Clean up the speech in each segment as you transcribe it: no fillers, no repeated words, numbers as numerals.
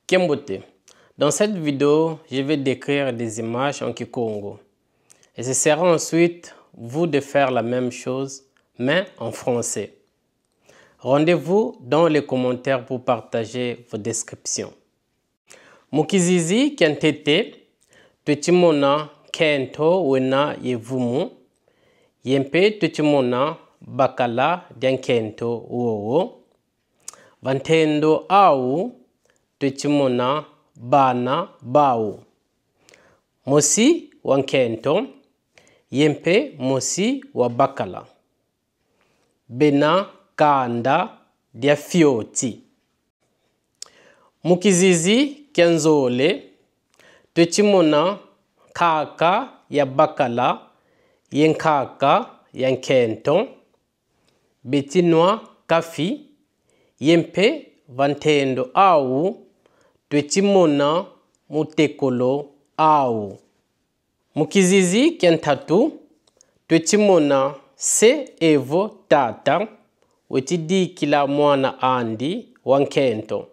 Kiambote. Dans cette vidéo, je vais décrire des images en Kikongo. Et ce sera ensuite vous de faire la même chose, mais en français. Rendez-vous dans les commentaires pour partager vos descriptions. Mukizizi kiantete, tuchimona kento wena yevumu, yempe tuchimona bakala diankento uowo, vantendo au tuchimona bana bau. Mosi wankento, yempe mosi wa bakala. Bena kanda dia fioti. Mukizizi kianzole, tuchimona kaka ya bakala, yen kaka yankento, betinwa kafi, yempe vantendo au, tuchimona mutekolo au. Mukizizi kiantatu, tuchimona se evo tata, wetidi kila mwana andi wankento.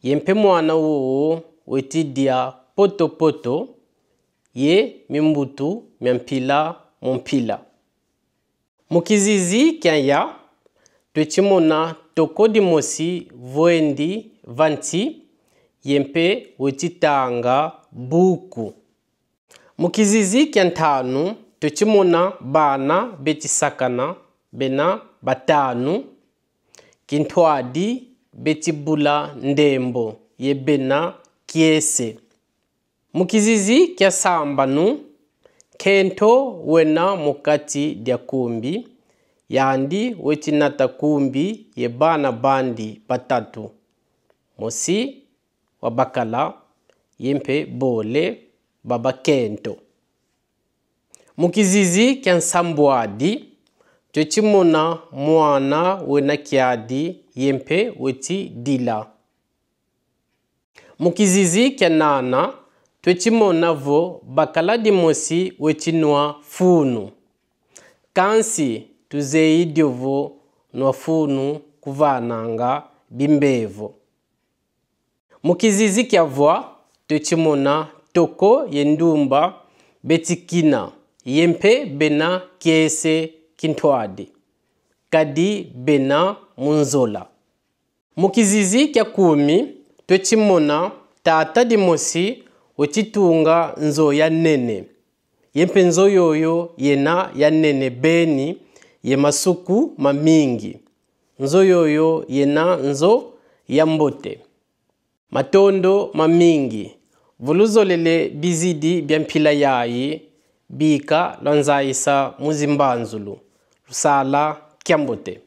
Yempe mwana uo wetidia poto poto, ye mimbutu miampila mumpila. Mukizizi kianya, tuchimona tokodi mosi voendi vanti, yempe wetitanga buku. Mukizizi kiantanu, tuchimona bana betisakana, bena batanu, kintwadi betibula ndembo, ye bena kiese. Mukizizi kia sambanu, kento wena mukati dia kumbi, yandi wetinata kumbi ye bana bandi batatu. Mosi wabakala, yempe bole, baba kento. Mukizizi kia sambwadi, tuchimona mwana wena kiadi, yempe weti dila. Mukizizi kia nana, tuchimona vo bakala di mosi wetinwa funu. Kansi tuzeidi vo nwa funu kuvananga bimbevo. Mukizizi kia voa, tuchimona toko yendumba betikina, yempe bena kiese kintwadi. Kadi bena munzola. Mukizizi kia kumi, tuchimona tata di mosi wetitunga nzo ya nene. Yempe nzo yoyo yena ya nene beni ye masuku mamingi. Nzo yoyo yena nzo ya mbote. Matondo mamingi. Vuluzolele bizidi biampila yayi bika lanzaisa muzimbanzulu. Sala Kiambote.